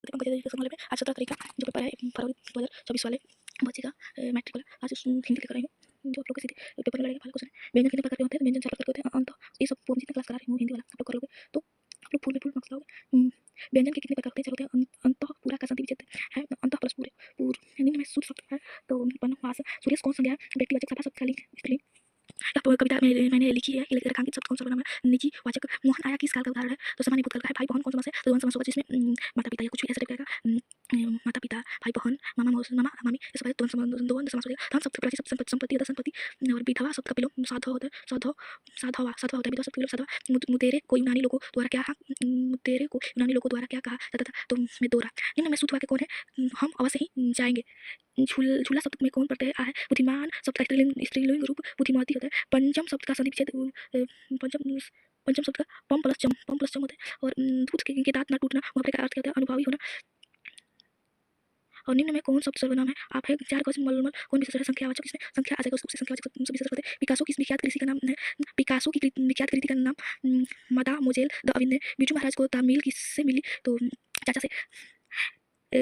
पंकज जी के संग में आज 17 तारीख का जो पेपर है फरवरी 2024 वाले बच्चे का मैट्रिक वाला आज हिंदी लेकर आई हूँ जो आप लोग के सीधे पेपर लड़ेगा पहला क्वेश्चन व्यंजन कितने प्रकार के होते हैं व्यंजन 4 प्रकार के होते हैं अंत ये सब पूर्ण जितना क्लास करा रही हूँ हिंदी वाला आप लोग करोगे तो आप लोग फुल मार्क्स लाओगे। व्यंजन के कितने प्रकार होते हैं 4 होते हैं अंत पूरा का संधि विच्छेद है अंत प्लस पूरे पूर्व हिंदी में शुद्ध शब्द है तो वनवास सूर्य कौन संज्ञा व्यक्तिवाचक सभा शब्द का लिंग स्त्रीलिंग। कविता मैंने लिखी है कि रेखांकित शब्द कौन सा बनाना है निजी वाचक मोहन आया किस काल का उदाहरण है तो सामान्य भूतकाल का है भाई बहन कौन सा समास है तो द्वंद्व समास होगा जिसमें माता पिता या कुछ भी ऐसा टाइप का माता पिता भाई बहन मामा मौसी मामा मामी ये सब द्वंद्व समास हो गया। धन शब्द प्राची शब्द संपत्ति अदा संपत्ति और विधवा शब्द का विलोम साधव होता है साधवा होता है विधवा शब्द का विलोम साधवा। मुतेरे को यूनानी लोगों द्वारा क्या मुतेरे को यूनानी लोगों द्वारा क्या कहा जाता था तो मैं दोहरा। निम्न में सूत्र वाक्य कौन है हम अवश्य ही जाएंगे। झूला शब्द में कौन प्रत्यय है बुद्धिमान शब्द का स्त्रीलिंग रूप बुद्धिमती होता है। पंचम शब्द का संधि विच्छेद पंचम शब्द का पम प्लस चम होता है। और दूध के दांत ना टूटना वहाँ पर का अर्थ क्या होता है अनुभवी होना। और निम्न में कौन शब्द सर्वनाम है आप है 4 क्वेश्चन मलमल कौन विशेषण है संख्यावाचक इसमें संख्या आ जाएगा उससे संख्यावाचक सब विशेषण होते हैं। पिकासो की विख्यात कृषि का नाम है पिकासो की विख्यात कृति का नाम मदा मोजेल द अविन्य। बिरजू महाराज को तामील किससे मिली तो चाचा से।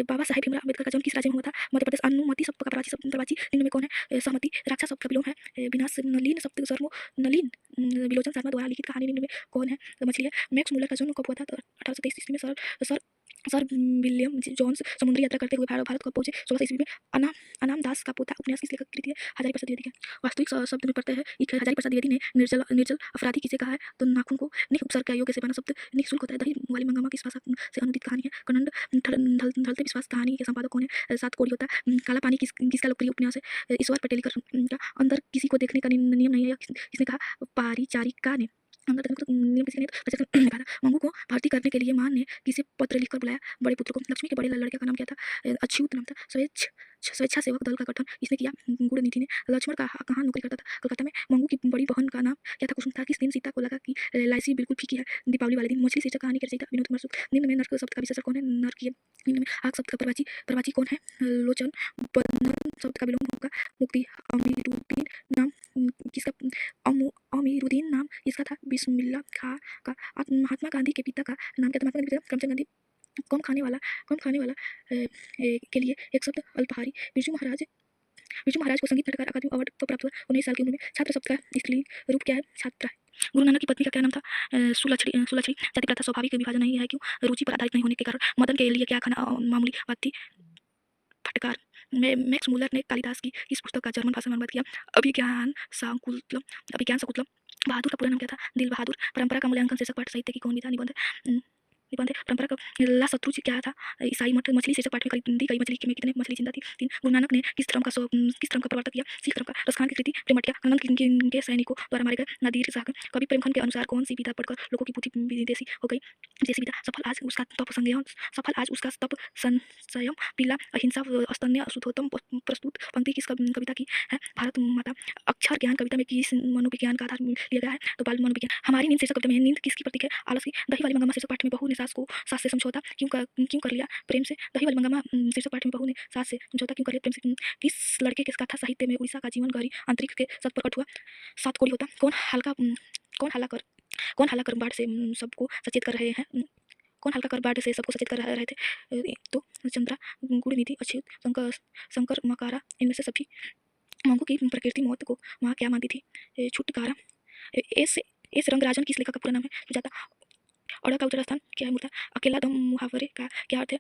बाबा साहेब भीमराव अम्बेडकर का जन्म किस राज्य में हुआ था मध्य प्रदेश। अनुमति शब्द का प्रवाची निम्न में कौन है सहमति। राक्षा शब्द का विलोम है विनाश। नलीन शब्द सर्वो नलीन विलोचन शर्मा द्वारा लिखित कहानी निम्न में कौन है मछली है। मैक्स मुलर का जन्म कब हुआ था तो 1823 ईस्वी में सर विलियम जोन्स समुद्री यात्रा करते हुए भारत को पहुंचे 16 ईस्वी में। अनाम दास का पोता उपन्यास किस लेखक की कृति है हजारी प्रसाद द्विवेदी का। वास्तविक शब्द में पड़ता है हजारी प्रसाद द्विवेदी ने निर्जल अपराधी किसे कहा है तो नाखून को। निख उपसर्ग का योग से बना शब्द निःशुल्क होता है। दही वाली मंगमा किस भाषा से अनुदित कहानी है कन्नड़। ढलते विश्वास कहानी के संपादक कौन है 7 कोड़ी होता है। काला पानी किसका लोकप्रिय उपन्यास है ईश्वर पटेलकर का। अंदर किसी को देखने का नियम नहीं है किसने कहा पारिचारिका ने। अंदर नियम किसी ने निभाया। मंगू को भर्ती करने के लिए मां ने किसे पत्र लिखकर बुलाया बड़े पुत्र को। लक्ष्मी के बड़े लड़के का नाम क्या था अच्युत नाम था। स्वेच्छा सेवक दल का गठन इसने किया गुणनिधि ने। लक्ष्मण कहाँ नौकरी करता था कलकत्ता में। मंगू की बड़ी बहन का नाम क्या था कुसुम था। किस दिन सीता को लगा कि एलआईसी बिल्कुल फीकी है दीपावली वाले दिन। मछली शीर्षक कहानी के रचयिता विनोद कुमार सुख। निम्न में नर्क शब्द का विशेषण कौन है नरकीय। निम्न में आग शब्द का प्रवाची कौन है लोचन। बंधन शब्द का विलोम होगा मुक्ति। अमीरुद्दीन नाम किसका अमीरुद्दीन नाम किसका था बिस्मिल्लाह खां का। महात्मा गांधी के पिता का नाम क्या था महात्मा गांधी करमचंद गांधी। कम खाने वाला के लिए एक शब्द अल्पाहारी। बिरजू महाराज को संगीत नाटक अकादमी अवार्ड तो प्राप्त हुआ 19 साल की उम्र में। छात्र शब्द का स्त्रीलिंग रूप क्या है छात्रा। गुरु नानक की पत्नी का क्या नाम था सुलक्षणी। जाति प्रथा स्वाभाविक विभाजन नहीं है क्यों रुचि पर आधारित नहीं होने के कारण। मदन के लिए क्या खाना मामूली बात थी फटकार। मैक्स मुलर ने कालिदास की इस पुस्तक का जर्मन भाषा में अनुवाद किया अभिज्ञान शाकुंतलम। बहादुर का पूरा नाम क्या था दिल बहादुर। परंपरा का मूल्यांकन शीर्षक पाठ साहित्य की कौन विधा निबंध परंपरा का ला शत्रु क्या था ईसाई मठ। मछली शीर्षक पाठ में कई मछली में कितने मछली जिंदा थी 3। गुरु नानक ने किस धर्म का प्रवर्तक किया सिख धर्म का। रसखान की कृति प्रेमटिया आनंद के सैनिकों द्वारा मारे गए नादिर शाह। कवि प्रेमखंड के अनुसार कौन सी विधा पढ़कर लोगों की बुद्धि विदेशी हो गई जैसी विधा। सफल आज उसका तप संयम पीला अहिंसा स्तन्य शुद्धोत्तम प्रस्तुत पंक्ति किस कविता की है भारत माता। अक्षर ज्ञान कविता में किस मनोविज्ञान का आधार लिया गया है तो बाल मनोविज्ञान। हमारी नींद शीर्षक कविता में नींद किसकी प्रतीक है आलस की। दही वाली मंगमा शीर्षक पाठ में बहू ने सास से समझौता क्यों कर लिया प्रेम से। दही वाली मंगमा शीर्षक पाठ में बहू ने सास से समझौता क्यों कर लिया प्रेम से। किस लड़के के कथा साहित्य में उड़ीसा का जीवन गहरी अंतरिक्ष के सत प्रकट हुआ 7 कोड़ी होता। कौन हल्ला कर बाढ़ से सबको सचेत कर रहे हैं कौन हल्का कर बाढ़ से सबको सचेत कर रहे थे तो चंद्रा गुणनिधि अच्युत शंकर मकारा इनमें से सभी। मंगू की प्रकृति मौत को वहाँ क्या मानती थी छुटकारा। एस रंगराजन किस लेखक का पूरा नाम है सुजाता। अड़ा का उत्तर स्थान क्या है मूर्ता। अकेला दम मुहावरे का क्या अर्थ है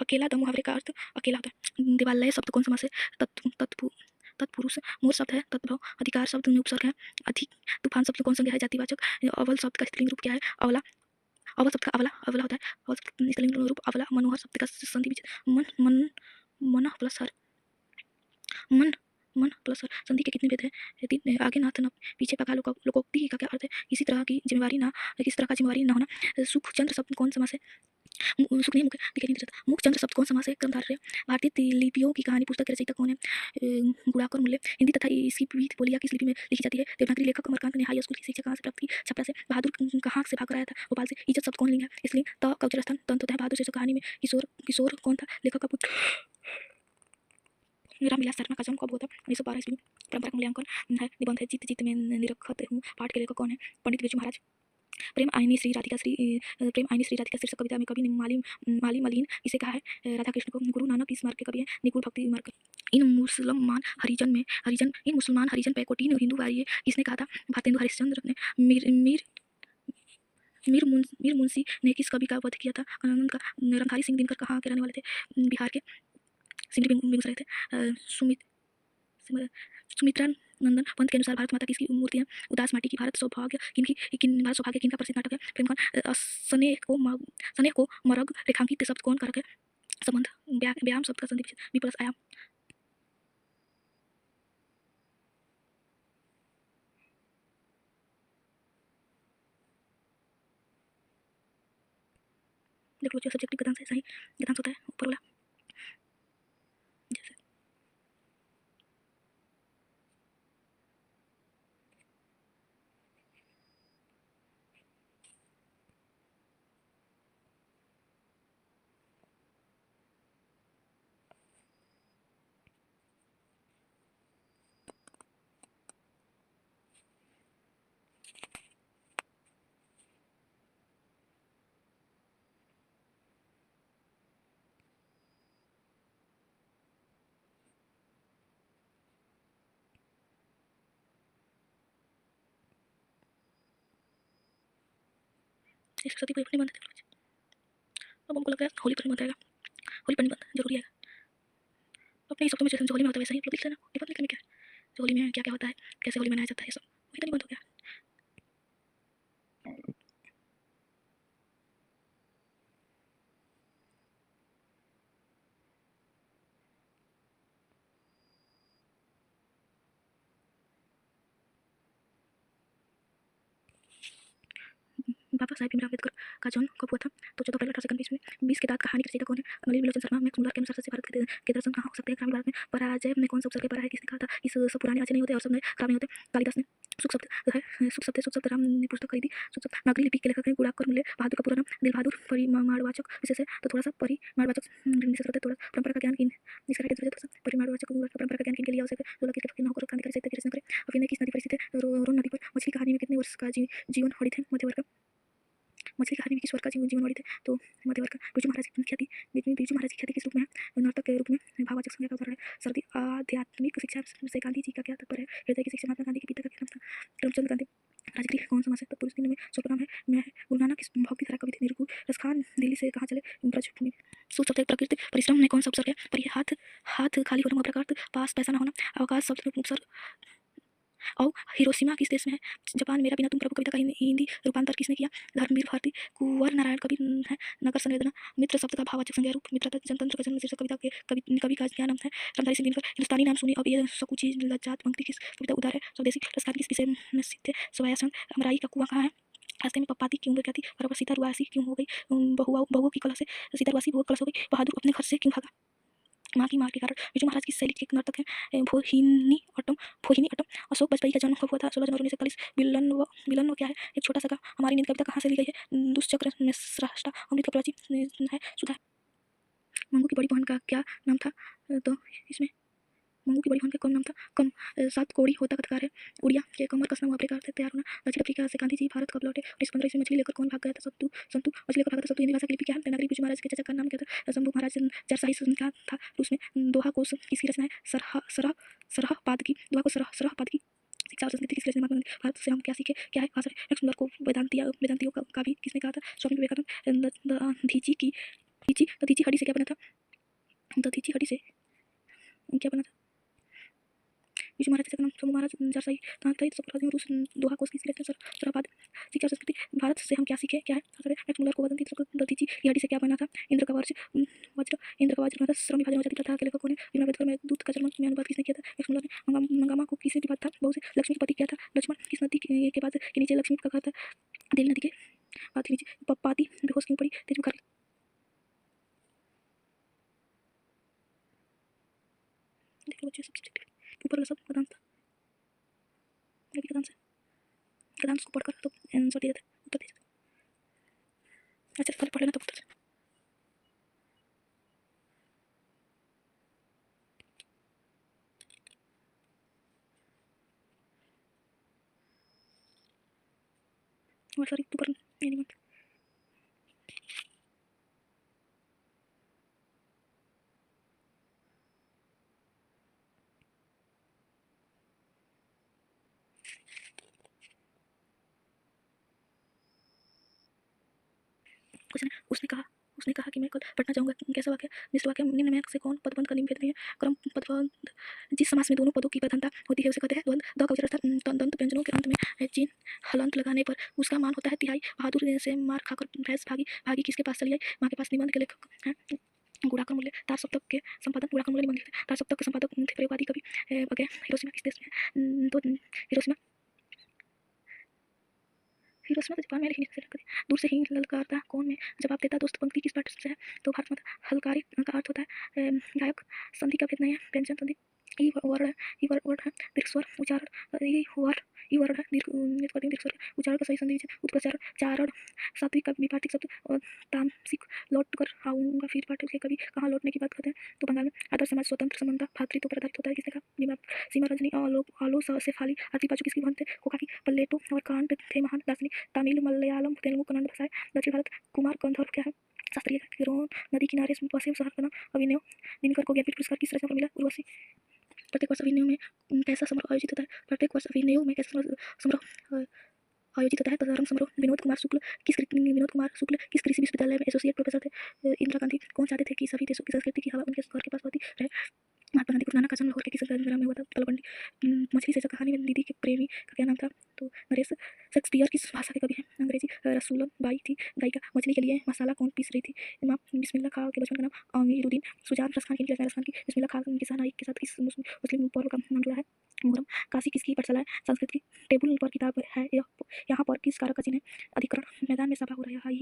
अकेला दम मुहावरे का अर्थ अकेला होता है। दिवालय शब्द कौन समास है तत्पुरुष। मोर शब्द है तत्भव। अधिकार शब्द में उपसर्ग है अधिक। तूफान शब्द कौन संज्ञा है जातिवाचक। अवल शब्द का स्त्रीलिंग रूप क्या है अवला। अवल शब्द का अवला होता है। अवल शब्द स्त्रीलिंग रूप अवला। मनोहर शब्द का संधि मन प्लस हर मन प्लस हर संधि के कितने भेद हैं 3। आगे नाथ न पीछे पका लोकोक्ति का क्या अर्थ है किसी तरह का जिम्मेवारी ना होना। सुखचंद्र शब्द कौन समास है सुख नहीं मुख दिखाई नहीं देता। मुखचंद्र शब्द कौन समास है क्रमधारय। भारतीय लिपियों की कहानी पुस्तक के रचयिता कौन है गुड़ाकर मूल्य। हिंदी तथा इसकी विविध बोलियां किस लिपि में लिखी जाती है देवनागरी। लेखक अमरकांत ने हाई स्कूल की शिक्षा कहाँ से प्राप्त की छपरा से। बहादुर कहाँ से भाग आया था भोपाल से। इज्जत शब्द कौन लिंग है इसलिए त का उच्चारण तंत होता है। बहादुर जैसे कहानी में किशोर कौन था लेखक का पुत्र रामविलास शर्मा का जन्म कब हुआ था 1912 ईस्वी में। परंपरा का मूल्यांकन है निबंध है जीत में निरखत हूँ पाठ के लेखक कौन है पंडित बिरजू महाराज। प्रेम आईनी श्री राधिका शीर्षक कविता में कवि ने माली मलिन इसे कहा है राधा कृष्ण को। गुरु नानक इस मार्ग के कवि हैं, निगूढ़ भक्ति मार्ग। इन मुसलमान हरिजन पे को 3 हिंदू वारिये किसने कहा था? भारतेंदु हरिश्चंद्र ने। मीर मुंशी ने किस कवि का वध किया था? आनंद का। रंधारी सिंह दिनकर कहाँ के रहने वाले थे? बिहार के सिंधी बेगूसराय थे। सुमित्रा नंदन पंत के अनुसार भारत माता किसकी मूर्ति है? उदास माटी की। भारत सौभाग्य किनका प्रसिद्ध नाटक है? प्रेमकांड। स्नेह को मरग रेखांकित शब्द कौन कारक है? संबंध। व्यायाम शब्द का संधि विप्लस आयाम। देख लो जो सब्जेक्टिव गतांश है, सही गतांश होता है ऊपर वाला। जैसे सरस्वती पूजा पर निबंध। अब हमको लग रहा है होली पर निबंध आएगा। होली पर निबंध जरूरी है। अपने शब्दों में जैसे होली में होता है वैसा ही लिख लेना। निबंध लिखने में क्या है? होली में क्या क्या होता है, कैसे होली मनाया जाता है, ये सब वही तो निबंध हो गया। बाबा साहेब भीमराव अम्बेडकर का जन्म कब हुआ था? तो 14 अप्रैल 1891 में। 20 के दांत कहानी के रचयिता कौन है? अनिल विलोचन शर्मा। मैक्स मुलर के अनुसार सच्चे भारत के दर्शन कहाँ हो सकते हैं? ग्रामीण भारत में। पराजय में कौन सा उपसर्ग है? परा है किसने कहा था? इस सब पुराने अच्छे नहीं होते और सब नए खराब नहीं होते। कालिदास ने। सुख शब्द है। सुख शब्द राम ने पुस्तक खरीदी। सुख शब्द नागरी लिपि के लेखक हैं गुड़ाकर मूल्य। बहादुर का पूरा नाम दिल बहादुर। परिमाणवाचक विशेष है तो थोड़ा सा परिमाणवाचक विशेष होता है थोड़ा। परंपरा का ज्ञान किन इसका राइट है? परिमाणवाचक परंपरा का ज्ञान किन के लिए आवश्यक है? जो लौकिक लेखक न होकर क्रांतिकारी साहित्य की रचना करें। अभिनय किस नदी पर स्थित है? रोन नदी पर। मछली कहानी में कितने वर्ष का जीवन हरित है? मध्य वर्ग का। मछली कहानी में किस वर्ग का जीवन वर्णित है? तो मध्य वर्ग का। बिरजू महाराज की ख्याति किस रूप में है? नर्तक के रूप में। भाववाचक संज्ञा का उदाहरण है सर्दी। आध्यात्मिक शिक्षा से गांधी जी का क्या तात्पर्य है? हृदय की शिक्षा। महात्मा गांधी के पिता का क्या नाम था? करमचंद गांधी। राजगृह कौन समाज है? तत्पुरुष दिन में स्वल्पनाम है मैं है। गुरु नानक किस भक्ति धारा कवि थे? निरंकुश। रसखान दिल्ली से कहाँ चले? ब्रजभूमि। सूत्र शब्द प्रकृति परिश्रम में कौन सा उपसर्ग है? पर हाथ खाली होना। प्रकार पास पैसा न होना। अवकाश शब्द में उपसर्ग। और हिरोशिमा किस देश में है? जापान। मेरा बिना तुम प्रभु कविता का हिंदी रूपांतर किसने किया? धर्मवीर भारती। कुंवर नारायण कवि है। नगर संवेदना। मित्र शब्द का भाववाचक संज्ञा रूप। मित्रता। जनतंत्र का जन्म शीर्षक कविता के कवि का क्या नाम है? रंधारी सिंह दिनकर। हिंदुस्तानी नाम सुनी अब ये सकुची लज्जात पंक्ति किस कविता उदार है? स्वदेशी। रसखान किस विषय में सिद्ध है? सवायासन। अमराई का कुआं कहाँ है? रास्ते में पप्पाती की उम्र क्या थी? बराबर। सीता रुआसी क्यों हो गई? बहुओं की कलह से। सीता रुआसी बहुओं की कलह हो गई। बहादुर अपने घर से क्यों भागा? माँ की मार के कारण। बिरजू महाराज की शैली के नर्तक हैं भोहिनी अट्टम। अशोक वाजपेयी का जन्म कब हुआ था? 16 जनवरी 1941। विलन क्या है? एक छोटा सा गाँव। हमारी नींद कविता कहाँ से ली गई है? दुष्चक्र में सृष्टा। अमृत का प्राचीन है सुधा। मंगू की बड़ी बहन का क्या नाम था? तो इसमें मंगू की बड़ी बहन का कौन नाम था? कम। 7 कोड़ी होता कथकार है। उड़िया के कमर कसना हुआ प्रकार से तैयार होना। दक्षिण अफ्रीका से गांधी जी भारत कब लौटे? 1915 ईस्वी में मछली लेकर कौन भाग गया था? संतु मछली लेकर भागा था। संतु हिंदी भाषा की लिपि क्या है? देवनागरी। बिरजू महाराज के चाचा का नाम क्या था? शंभू महाराज। चारशाही क्या था रूस में? दोहा कोश किसकी रचना है? सरह पादकी। दोहा को सरह पादकी। शिक्षा और संस्कृति किसकी रचना? भारत से हम क्या सीखे? क्या है भाषा? एक सुंदर को वेदांतियों का भी किसने कहा था? स्वामी विवेकानंद। दधीची हड्डी से क्या बना था? दधीची हड्डी से क्या बना था? बिरजू महाराज का नाम शंभू महाराज। चारशाही रूस। दोहा कोश किसकी रचना? सरहपाद। शिक्षा और संस्कृति। भारत से हम क्या सीखे? क्या है भाषा? एक सुंदर को दधीची हड्डी से क्या बना था? इंद्र का वज्र बना था। श्रम विभाजन जाति प्रथा के लेखक कौन है? भीमराव अम्बेडकर। में दूत का जन्म में अनुवाद किसने किया था? एक सुंदर ने। मंगामा को किसने विवाद था? बहू से। लक्ष्मी के पति क्या था? लक्ष्मण। किस नदी के बाद के नीचे लक्ष्मी का घर था? दिल्ली नदी के बाद के नीचे। पप्पाती बेहोश क्यों पड़ी? तेज बुखार। देख लो बच्चे सब ऊपर वाला सब गदांश गदांश को पढ़कर तो आंसर दे देते उत्तर दे देते। अच्छा पहले पढ़ लेना तब उत्तर। Sorry October any month. Question है, उसने कहा कि मैं कल पटना जाऊंगा। कैसा वाक्य? निश्चित वाक्य। निम्न में से कौन पदबंध का निम्न भेद में है? क्रम पदबंध जिस समास में दोनों पदों की प्रधानता होती है उसे कहते हैं द्वंद। द का विचार था दंत व्यंजनों के अंत में चिन्ह हलंत लगाने पर उसका मान होता है तिहाई। बहादुर से मार खाकर भैंस भागी, भागी किसके पास चली आई? माँ के पास। निबंध के लेखक हैं गुणाकर मूल्य। तार सप्तक के संपादक गुणाकर मूल्य निबंध लिखते हैं। तार सप्तक के संपादक थे प्रयोगवादी कवि वगैरह। हिरोशिमा किस देश में है? तो हिरोशिमा हिरोशिमा तो जापान में, लेकिन दूर से ही ललकारता कौन में जवाब देता दोस्त पंक्ति किस पाठ से है? तो भारत माता। हलकारी का अर्थ होता है गायक। संधि का भेद नहीं है। व्यंजन संधि ई वर्ड है, ई वर्ड है दीर्घ स्वर उच्चारण। ई वर्ड है दीर्घ स्वर उच्चारण का सही संधि है उत्प्रचारण। चारण सात्विक का विपार्थिक शब्द और तामसिक लौट कर आऊंगा फिर पाठ के कभी कहाँ लौटने की बात करते हैं? तो बंगाल में। आदर्श समाज स्वतंत्र समानता भातृत्व पर आधारित होता है। किसने कहा? सीमा रजनी आलो से फाली आरती पाचू किसकी भवन थे? कोकाकी। प्लेटो और कांट थे महान दार्शनिक। तमिल मलयालम तेलुगु कन्नड़ भाषाएं। दक्षिण भारत। कुमार गंधर्व क्या है? शास्त्रीय किरोन नदी किनारे बसे शहर का नाम। अभिनव दिनकर को ज्ञानपीठ पुरस्कार किस रचना पर मिला? उर्वशी। प्रत्येक वर्ष अभिनव में कैसा समारोह आयोजित होता है? प्रत्येक वर्ष अभिनव में कैसा समारोह आयोजित होता है? रंग समारोह। विनोद कुमार शुक्ल किस कृषि विश्वविद्यालय में एसोसिएट प्रोफेसर थे? इंदिरा गांधी कौन चाहते थे कि सभी देशों की संस्कृति की हवा उनके घर के पास बहती रहे? महात्मा गांधी। गुरु नानक का जन्म लाहौर के किस ग्राम में हुआ था? तलवंडी। मछली से कहानी में दीदी के प्रेमी का क्या नाम था? तो नरेश। शेक्सपियर किस भाषा के कवि हैं? अंग्रेजी। रसूलन बाई थी गायिका। मछली के लिए मसाला कौन पीस रही थी? इमाम। बिस्मिल्लाह खां के बचपन का नाम? अमीरुद्दीन। सुजान रसखान की रसखान की बिस्मिल्लाह खां किसान नाइक के साथ किस मुस्लिम पर्व का नाम जुड़ा है? मुहर्रम। काशी किसकी पाठशाला है? संस्कृत की। टेबल पर किताब है यहाँ पर किस कारक का चिन्ह है? अधिकरण। मैदान में सभा हो रही है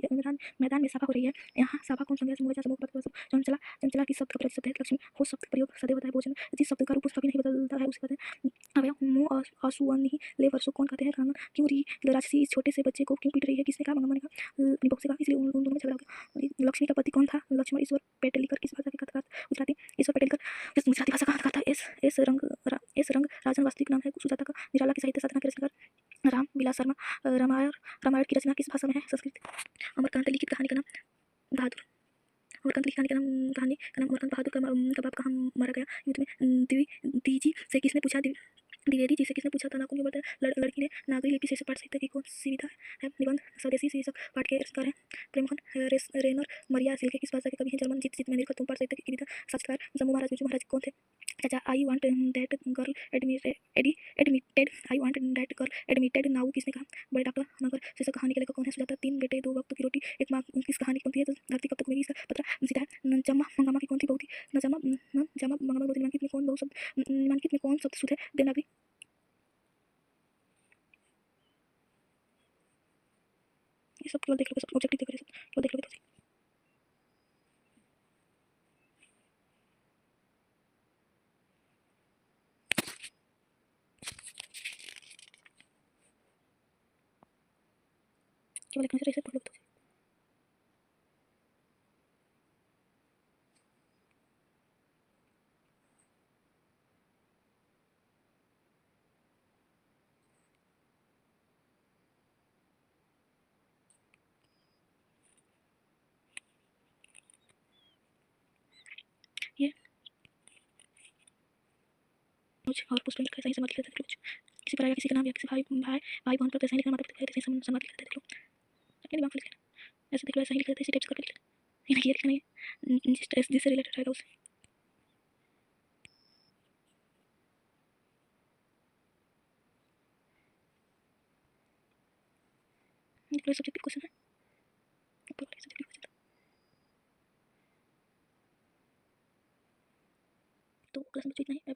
मैदान में सभा हो रही है। यहाँ सभा कौन संज्ञा समूह समूह पद चंचला। चंचला किस शब्द का प्रयोग है? लक्ष्मी। हो शब्द प्रयोग सदैव होता है भोजन। जिस शब्द का रूप कभी नहीं बदलता है उसे कहते हैं अवयव। मुंह आंसुअन ले वर्षों कौन कहते हैं? खाना। क्यों रही राक्षसी इस छोटे से बच्चे को क्यों पीट रही है? किसने कहा? मंगम्मा ने कहा। निबोक से कहा। इसलिए उन दोनों में झगड़ा हो गया। लक्ष्मी का पति कौन था? लक्ष्मण। ईश्वर पेटलिकर किस भाषा के कथाकार? गुजराती। ईश्वर पेटलिकर किस गुजराती भाषा का कथाकार था? एस रंग राजन वास्तविक नाम है सुजाता का। निराला की साहित्य साधना के रचनाकार? राम विलास शर्मा। रामायण की रचना किस भाषा में है? संस्कृत। अमरकांत लिखित कहानी का नाम? बहादुर। अमरकांत लिखी कहानी का नाम अमरकांत बहादुर का बाप कहाँ मारा गया? युद्ध में। द्विवेदी से किसने पूछा? द्विवेदी जी से किसने पूछा था नाखून क्यों बढ़ता है? लड़की ने। नागरी लिपि शीर्षक पाठ साहित्य की कौन सी विधा है? निबंध। स्वदेशी शीर्षक पाठ के रचनाकार हैं प्रेमोहन रेनर। मरिया सिल्के किस भाषा के कवि हैं? जर्मन। जीत में तुम पाठ साहित्य की विधा साक्षात्कार। जम्मू महाराज बिरजू महाराज कौन थे? चाचा। I want that girl admitted I want that girl admitted now किसने कहा? बड़े डॉक्टर नगर। शीर्षक कहानी के लेखक कौन है? सुजाता। तीन बेटे दो वक्त की रोटी एक माँ किस कहानी की बनती है? धरती कब तक मेरी इसका पता सीधा है। नजमा मंगमा की कौन सी बहुत ही नजमा मंगमा बहुत निम्नलिखित में कौन बहुत शब्द निम्नलिखित में कौन शब्द शुद्ध है? देवनागरी। ये सब केवल देख लोगे, सब ऑब्जेक्टिव देख रहे सब केवल देख लोगे तो केवल एक नजर ऐसे पढ़ लोगे तो ये कुछ और पुस्तक लिखा है सही समाज लिखा था कुछ किसी पर या किसी का नाम या किसी भाई बहन पर कैसे लिखना माता पिता कैसे समाज लिखा था देख लो अपने दिमाग से लिखना ऐसे देख लो ऐसा ही लिखा था इसी टाइप से करके लिख लेना ये लिखना नहीं जिससे रिलेटेड रहेगा उसे देख लो सब्जेक्टिव क्वेश्चन है ऊपर वाले सब्जेक्टिव क्वेश्चन तो क्लास में इतना ही।